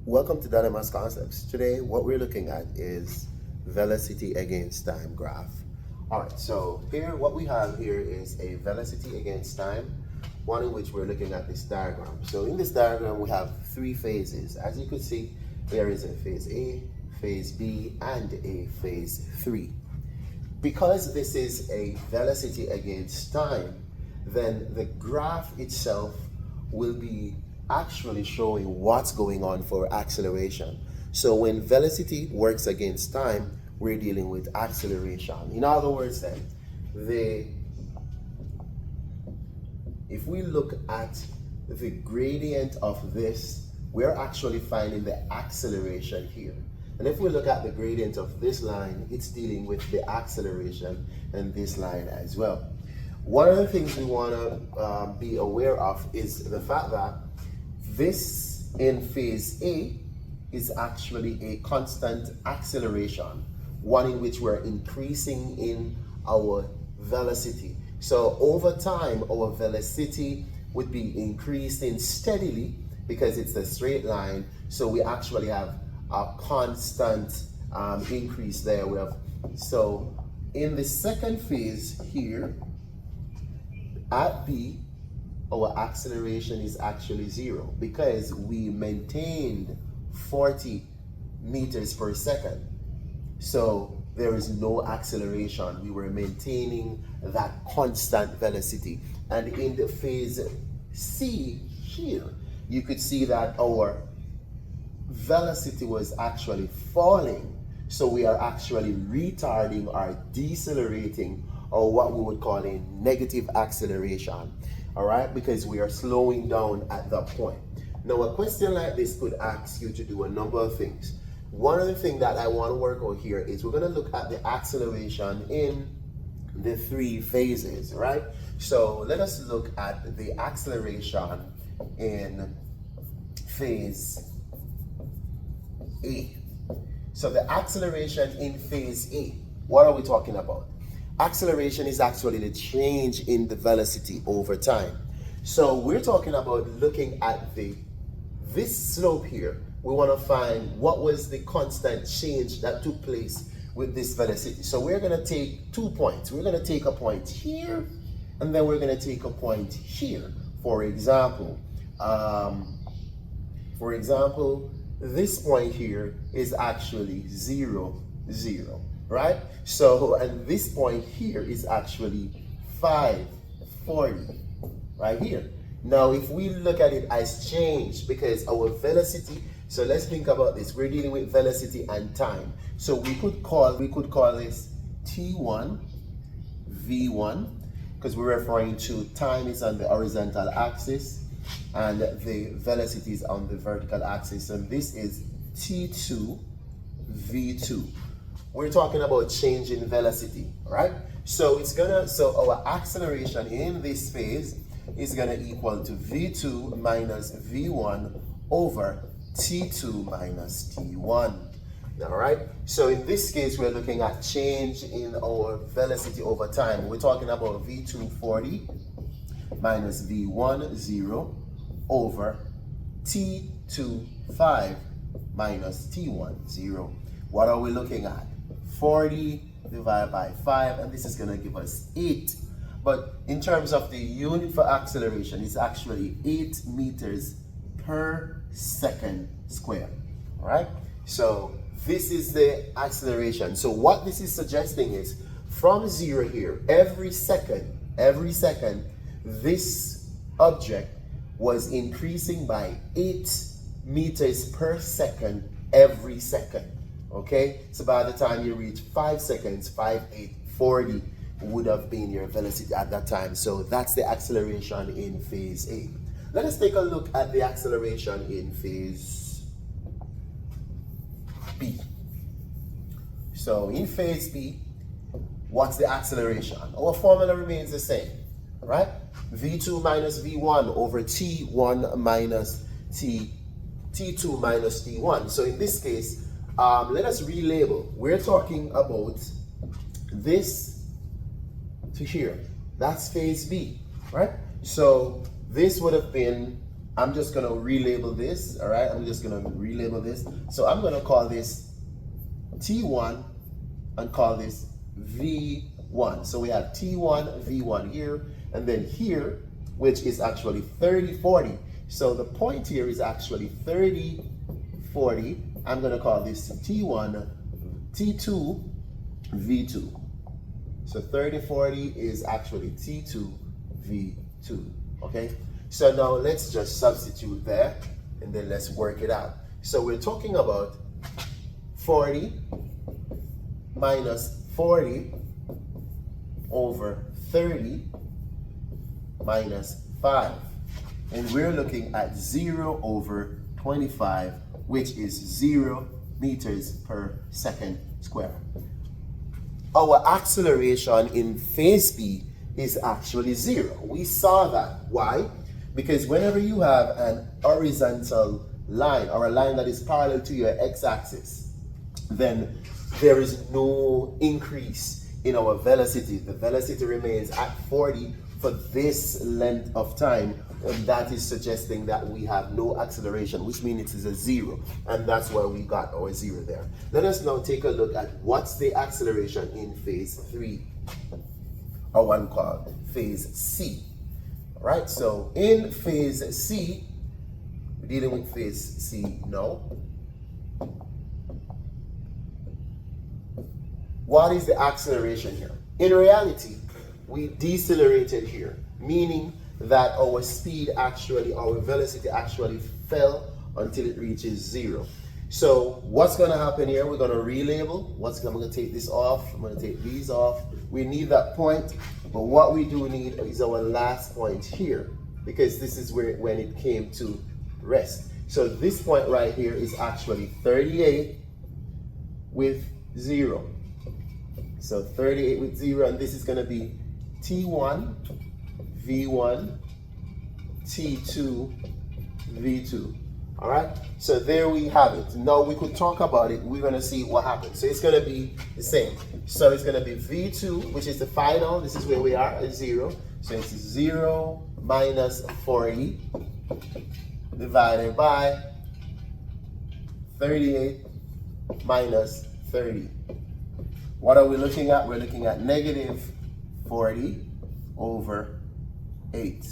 Welcome to Data Math Concepts. Today, what we're looking at is velocity against time graph. All right, so here, what we have here is a velocity against time, one in which we're looking at this diagram. So in this diagram, we have three phases. As you can see, there is a phase A, phase B, and a phase 3. Because this is a velocity against time, then the graph itself will be actually showing what's going on for acceleration. So when velocity works against time, we're dealing with acceleration. In other words, then, if we look at the gradient of this, we're actually finding the acceleration here. And if we look at the gradient of this line, it's dealing with the acceleration and this line as well. One of the things we want to be aware of is the fact that this in phase A is actually a constant acceleration, one in which we're increasing in our velocity. So over time, our velocity would be increasing steadily because it's a straight line. So we actually have a constant increase there. So in the second phase here, at B, our acceleration is actually 0 because we maintained 40 meters per second. So there is no acceleration. We were maintaining that constant velocity. And in the phase C here, you could see that our velocity was actually falling. So we are actually retarding or decelerating, or what we would call a negative acceleration, all right? Because we are slowing down at that point. Now, a question like this could ask you to do a number of things. One of the things that I want to work on here is we're going to look at the acceleration in the three phases, right? So let us look at the acceleration in phase A. So the acceleration in phase A, what are we talking about? Acceleration is actually the change in the velocity over time. So we're talking about looking at this slope here. We want to find what was the constant change that took place with this velocity. So we're going to take 2 points. We're going to take a point here, and then we're going to take a point here. For example, this point here is actually 0, 0. Right? So, and this point here is actually 540 right here. Now, if we look at it as change, because our velocity, so let's think about this. We're dealing with velocity and time. So we could call this T1, V1, because we're referring to time is on the horizontal axis and the velocity is on the vertical axis. And this is T2, V2. We're talking about change in velocity, right? So our acceleration in this phase is gonna equal to V2 minus V1 over T2 minus T1. All right? So in this case, we're looking at change in our velocity over time. We're talking about V2 40 minus V1 0 over T2 5 minus T1 0. What are we looking at? 40 divided by 5, and this is going to give us 8. But in terms of the unit for acceleration, it's actually 8 meters per second square. All right? So this is the acceleration. So what this is suggesting is from 0 here, every second, this object was increasing by 8 meters per second every second. Okay, so by the time you reach 5 seconds, 5, 8, 40 would have been your velocity at that time. So that's the acceleration in phase A. Let us take a look at the acceleration in phase B. So in phase B, what's the acceleration? Our formula remains the same, right? V2 minus V1 over T1 minus T2 minus T1. So in this case, let us relabel. We're talking about this to here. That's phase B, right? So this would have been I'm just going to relabel this, all right? I'm just going to relabel this. So I'm going to call this T1 and call this V1. So we have T1, V1 here, and then here, which is actually 30, 40. So the point here is actually 30, 40. I'm going to call this T1, T2, V2. So 30, 40 is actually T2, V2, okay? So now let's just substitute there, and then let's work it out. So we're talking about 40 minus 40 over 30 minus 5. And we're looking at 0 over 25, which is 0 meters per second square. Our acceleration in phase B is actually 0. We saw that. Why? Because whenever you have an horizontal line or a line that is parallel to your x-axis, then there is no increase in our velocity. The velocity remains at 40 for this length of time, and that is suggesting that we have no acceleration, which means it is a 0, and that's why we got our 0 there. Let us now take a look at what's the acceleration in phase 3, or one called phase C. All right, so in phase C, we're dealing with phase C now. What is the acceleration here? In reality, we decelerated here, meaning that our speed actually, our velocity actually fell until it reaches 0. So what's going to happen here? We're going to relabel. I'm going to take this off. I'm going to take these off. We need that point, but what we do need is our last point here, because this is where when it came to rest. So this point right here is actually 38 with 0. So 38 with 0, and this is going to be T1, V1, T2, V2. All right, so there we have it. Now we could talk about it. We're going to see what happens. So it's going to be the same. So it's going to be V2, which is the final. This is where we are at 0. So it's 0 minus 40 divided by 38 minus 30. What are we looking at? We're looking at negative 40 over 8.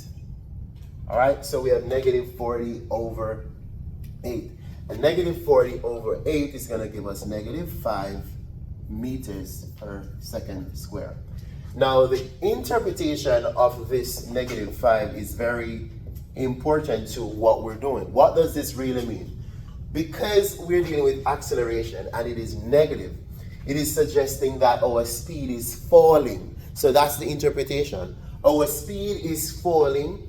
All right, so we have negative 40 over 8. And negative 40 over 8 is going to give us negative 5 meters per second square. Now, the interpretation of this negative 5 is very important to what we're doing. What does this really mean? Because we're dealing with acceleration and it is negative, it is suggesting that our speed is falling. So that's the interpretation. Our speed is falling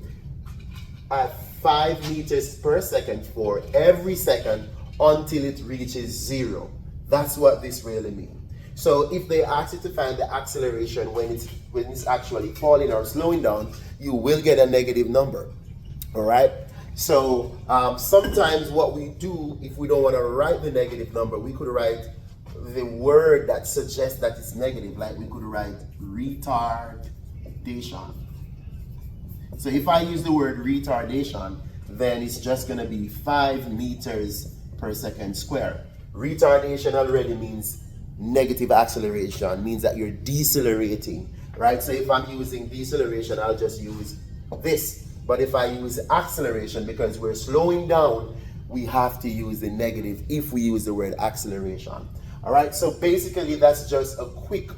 at 5 meters per second for every second until it reaches 0. That's what this really means. So if they ask you to find the acceleration when it's actually falling or slowing down, you will get a negative number. All right. So sometimes what we do, if we don't want to write the negative number, we could write the word that suggests that it's negative, like we could write retardation. So if I use the word retardation, then it's just going to be 5 meters per second square. Retardation already means negative acceleration, means that you're decelerating, right? So if I'm using deceleration, I'll just use this. But if I use acceleration, because we're slowing down, we have to use the negative if we use the word acceleration. All right, so basically that's just a quick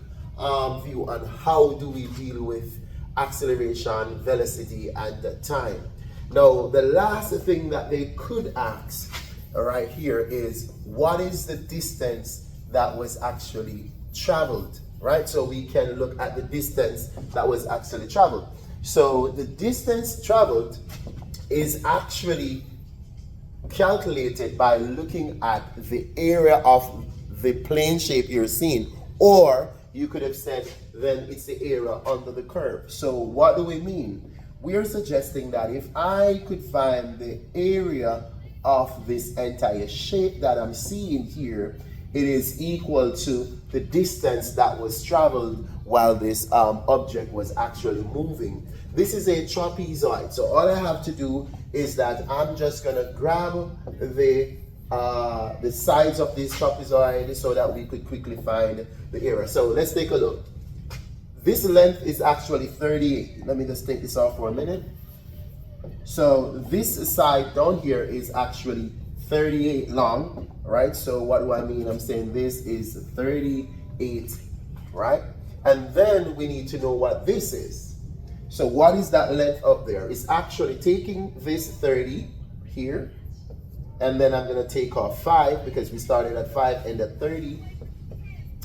view on how do we deal with acceleration, velocity, and time. Now, the last thing that they could ask, all right, here is what is the distance that was actually traveled, right? So we can look at the distance that was actually traveled. So the distance traveled is actually calculated by looking at the area of the plane shape you're seeing, or you could have said then it's the area under the curve. So what do we mean? We are suggesting that if I could find the area of this entire shape that I'm seeing here, it is equal to the distance that was traveled while this object was actually moving. This is a trapezoid, so all I have to do is that I'm just gonna grab the sides of this trapezoid so that we could quickly find the area. So let's take a look. This length is actually 38. Let me just take this off for a minute. So this side down here is actually 38 long, right? So what do I mean? I'm saying this is 38, right? And then we need to know what this is. So what is that length up there? It's actually taking this 30 here, and then I'm gonna take off 5 because we started at 5 and at 30,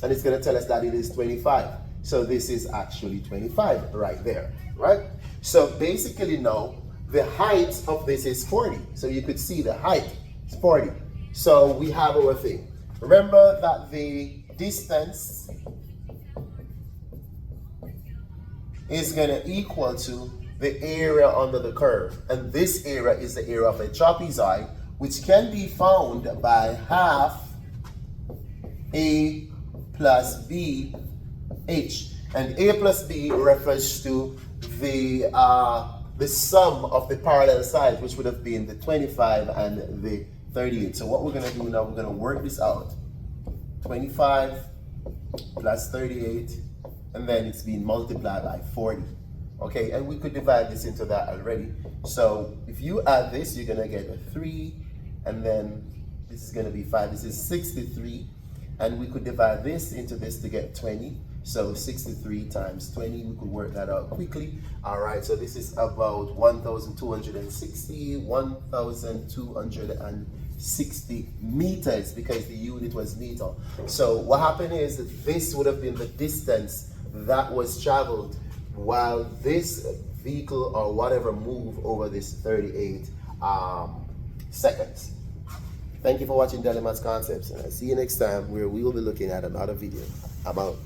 and it's gonna tell us that it is 25. So this is actually 25 right there, right? So basically now, the height of this is 40. So you could see the height is 40. So we have our thing. Remember that the distance is gonna equal to the area under the curve. And this area is the area of a trapezoid, which can be found by half A plus B H. And A plus B refers to the sum of the parallel sides, which would have been the 25 and the 38. So what we're gonna do now, we're gonna work this out. 25 plus 38, and then it's being multiplied by 40. Okay, and we could divide this into that already. So if you add this, you're gonna get a 3, and then this is gonna be 5. This is 63, and we could divide this into this to get 20. So 63 times 20, we could work that out quickly. All right, so this is about 1,260 meters because the unit was meter. So what happened is that this would have been the distance that was traveled while this vehicle or whatever moved over this 38 seconds. Thank you for watching Daily Maths Concepts, and I'll see you next time where we will be looking at another video about